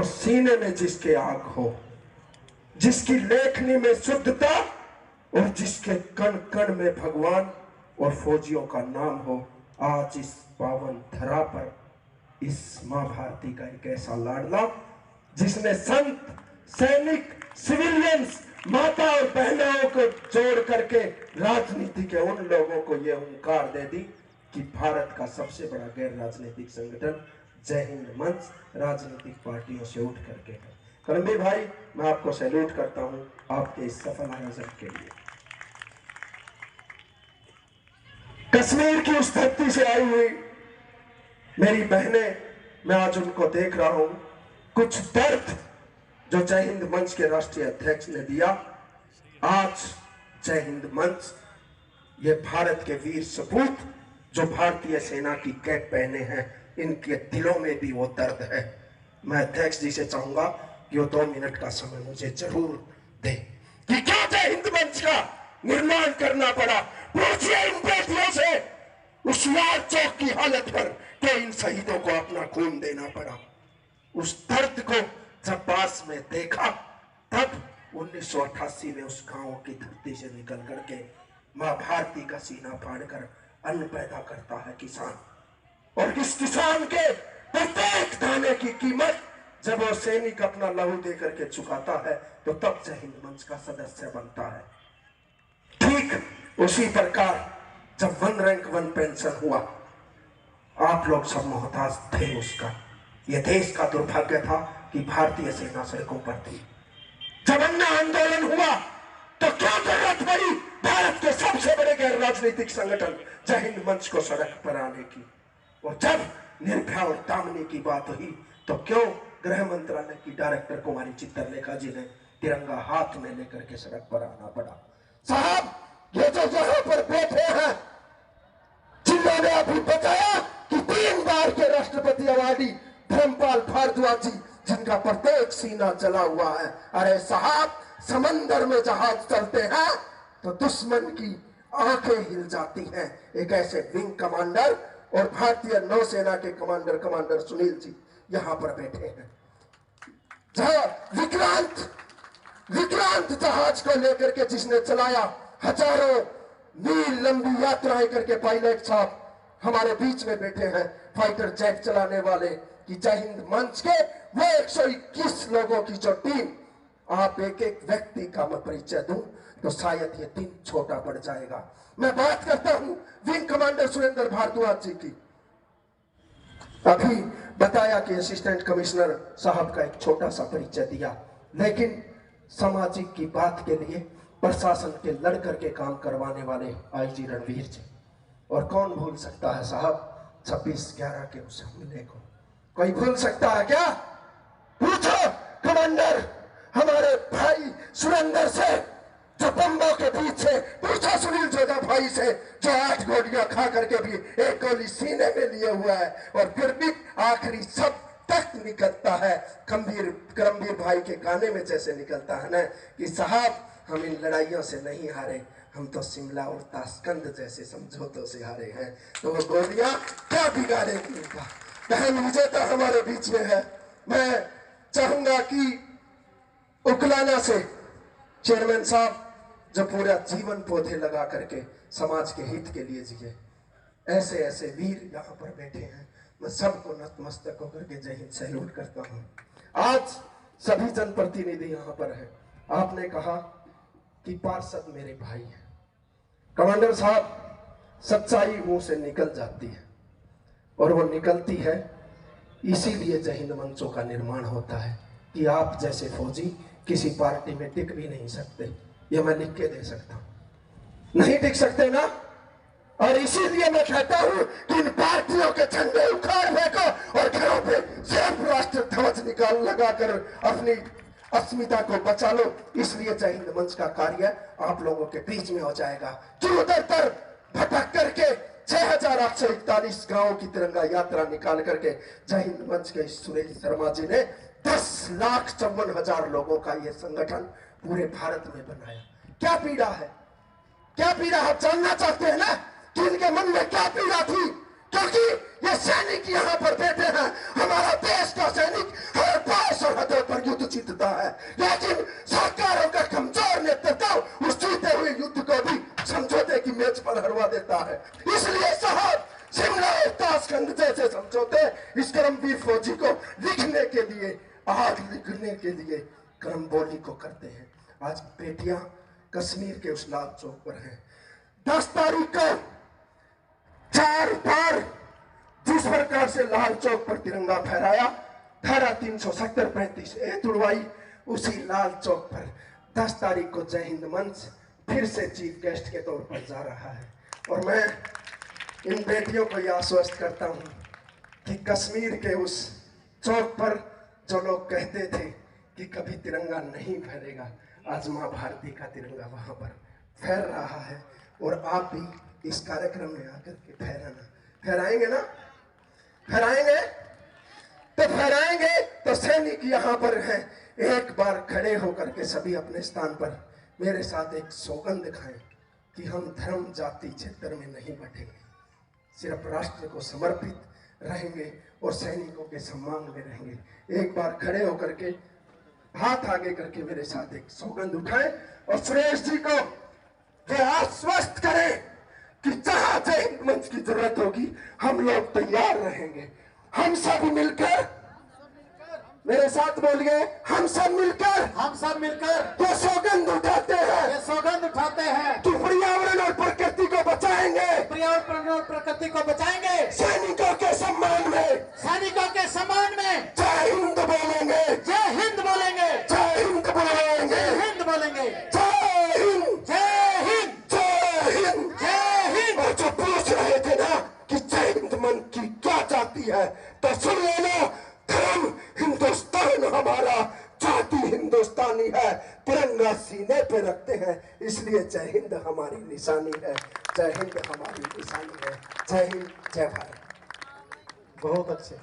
और सीने में जिसके आग हो, जिसकी लेखनी में शुद्धता और जिसके कण कण में भगवान और फौजियों का नाम हो, आज इस पावन धरा पर इस मां भारती का एक ऐसा लाडला जिसने संत, सैनिक, सिविलियंस, माता और बहनों को जोड़ करके राजनीति के उन लोगों को यह हुंकार दे दी कि भारत का सबसे बड़ा गैर राजनीतिक संगठन जय हिंद मंच राजनीतिक पार्टियों से उठ करके है। करमबीर भाई, मैं आपको सैल्यूट करता हूं आपके इस सफल आयोजन के लिए। कश्मीर की उस धरती से आई हुई मेरी बहनें, मैं आज उनको देख रहा हूं। कुछ दर्द जो जय हिंद मंच के राष्ट्रीय अध्यक्ष ने दिया, आज जय हिंद मंच ये भारत के वीर सपूत जो भारतीय सेना की कैप पहने हैं, इनके दिलों में भी वो दर्द है। मैं अध्यक्ष जी से चाहूंगा कि वो 2 मिनट का समय मुझे जरूर दे कि क्या जय हिंद मंच का निर्माण करना पड़ा। पूछिए इन बेटियों से उस लाल चौक की हालत पर कि इन शहीदों को अपना खून देना पड़ा। उस दर्द को जब पास में देखा, तब 1988 में उस गांव की धरती से निकल करके मां भारती का सीना फाड़कर अन्न पैदा करता है किसान, और इस किसान के प्रत्येक दाने की कीमत जब वो सैनिक अपना लहू दे करके चुकाता है, तो तब जय हिंद मंच का सदस्य बनता है। ठीक उसी प्रकार जब 1 रैंक 1 पेंशन हुआ, आप लोग सब मोहताज थे उसका। यह देश का दुर्भाग्य था कि भारतीय सेना सड़कों पर थी। जब अन्ना आंदोलन हुआ तो क्या जरूरत पड़ी भारत के सबसे बड़े गैर राजनीतिक संगठन जय हिंद मंच को सड़क पर आने की। और जब निर्भया और दामनी की बात हुई तो क्यों गृह मंत्रालय की डायरेक्टर कुमारी चित्रलेखा जी ने तिरंगा हाथ में लेकर के सड़क पर आना पड़ा। साहब, ये जो यहाँ पर बैठे हैं, जिन्होंने अभी बताया कि 3 बार के राष्ट्रपति अवार्डी धर्मपाल भारद्वाज जी, जिनका प्रत्येक सीना जला हुआ है। अरे साहब, समंदर में जहाज चलते हैं तो दुश्मन की आंखें हिल जाती हैं। एक ऐसे विंग कमांडर और भारतीय नौसेना के कमांडर सुनील जी यहां पर बैठे हैं। जहां विक्रांत जहाज को लेकर के जिसने चलाया, हजारों मील लंबी यात्राएं करके पायलट साहब हमारे बीच में बैठे हैं, फाइटर जेट चलाने वाले कि जय हिंद मंच के वो 121 लोगों की जो टीम, आप एक एक व्यक्ति का मैं परिचय दूं तो शायद ये दिन छोटा पड़ जाएगा। मैं बात करता हूं विंग कमांडर सुरेंद्र भारद्वाज जी की। अभी बताया कि असिस्टेंट कमिश्नर साहब का एक छोटा सा परिचय दिया, लेकिन सामाजिक की बात के लिए प्रशासन के लड़ करके काम करवाने वाले आईजी रणवीर जी। और कौन भूल सकता है साहब 26/11 के उस हमले को? कोई भूल सकता है क्या? पूछो कमांडर हमारे भाई सुरेंद्र से जो बम्बों के पीछे, पूछो सुनील जोधा भाई से जो 8 गोलियां खा करके भी 1 गोली सीने में लिए हुआ है और फिर भी आखिरी सब तक निकलता है। करमबीर भाई के गाने में जैसे निकलता है ना कि साहब हम इन लड़ाइयों से नहीं हारे, हम तो शिमला और ताशकंद जैसे समझौतों से हारे हैं। तो वो गोलियां क्या बिगाड़ेगी उनका? बहन विजेता हमारे बीच में है। मैं चाहूंगा कि उकलाना से चेयरमैन साहब जो पूरा जीवन पौधे लगा करके समाज के हित के लिए जिए, ऐसे ऐसे वीर यहाँ पर बैठे हैं। मैं सबको नतमस्तक होकर के जय हिंद सैल्यूट करता हूँ। आज सभी जनप्रतिनिधि यहाँ पर है। आपने कहा कि पार्षद मेरे भाई हैं। कमांडर साहब, सच्चाई मुंह से निकल जाती है और वो निकलती है, इसीलिए जय हिंद मंचों का निर्माण होता है कि आप जैसे फौजी किसी पार्टी में टिक भी नहीं सकते। ये मैं लिख के दे सकता हूं, नहीं टिक सकते ना। और इसीलिए मैं कहता हूं कि इन पार्टियों के झंडे उखाड़ फेंको और घरों पे सिर्फ राष्ट्र ध्वज निकाल लगाकर अपनी अस्मिता को बचा लो। इसलिए जय हिंद मंच का कार्य आप लोगों के बीच में हो जाएगा कि उधर तर भटक करके 6841 गांवों की तिरंगा यात्रा निकाल करके जय हिंद मंच के सुरेश शर्मा जी ने 10,54,000 लोगों का यह संगठन पूरे भारत में बनाया। क्या पीड़ा है, क्या पीड़ा आप जानना चाहते हैं ना कि इनके मन में क्या पीड़ा थी? क्योंकि ये सैनिक यहाँ पर बैठे हैं, हमारा देश का सैनिक हर पास और जीतता है, लेकिन सरकारों का कमजोर नेतृत्व उस जीते हुए युद्ध को भी समझौते की मेज पर हरवा देता है। इसलिए साहब, शिमला और ताशकंद जैसे समझौते इस करमवीर फौजी को लिखने के लिए, आग लिखने के लिए करमबोली को करते हैं। आज बेटियां कश्मीर के उस लाल चौक पर हैं। 10 तारीख को 4 बार जिस प्रकार से लाल चौक पर तिरंगा फहराया, धारा 370-35 ए तुड़वाई, उसी लाल चौक पर 10 तारीख को जय हिंद मंच फिर से चीफ गेस्ट के तौर पर जा रहा है। और मैं इन बेटियों को यह आश्वस्त करता हूं कि कश्मीर के उस चौक पर जो लोग कहते थे कि कभी तिरंगा नहीं फहरेगा, आज मां भारती का तिरंगा वहां पर फहर रहा है। और आप भी इस कार्यक्रम में आकर के फहराएंगे ना? फहराएंगे तो फहराएंगे तो सैनिक यहाँ पर हैं। एक बार खड़े होकर के सभी अपने स्थान पर मेरे साथ एक सौगंध दिखाएं कि हम धर्म जाति क्षेत्र में नहीं बटेंगे, सिर्फ राष्ट्र को समर्पित रहेंगे और सैनिकों के सम्मान में रहेंगे। एक बार खड़े होकर के हाथ आगे करके मेरे साथ एक सौगंध उठाएं और सुरेश जी को ये आश्वस्त करें कि जहां जय हिंद मंच की जरूरत होगी हम लोग तैयार रहेंगे। हम सब मिलकर, मेरे साथ बोलिए, हम सब मिलकर ये सौगंध उठाते हैं कि पर्यावरण और प्रकृति को बचाएंगे, सैनिकों के सम्मान में जय हिंद बोलेंगे, जय हिंद बोलेंगे, जय हिंद बोलेंगे, जय हिंद, जय हिंद, जय हिंद, जय हिंद। और जो पूछ रहे थे ना कि जय हिंद मंच की क्या जाती है, तो सुन लेना, धर्म हिंदुस्तान हमारा, जाति हिंदुस्तानी है, तिरंगा सीने पे रखते हैं, इसलिए जय हिंद हमारी निशानी है, जय हिंद हमारी निशानी है। जय हिंद, जय भारत। बहुत अच्छे।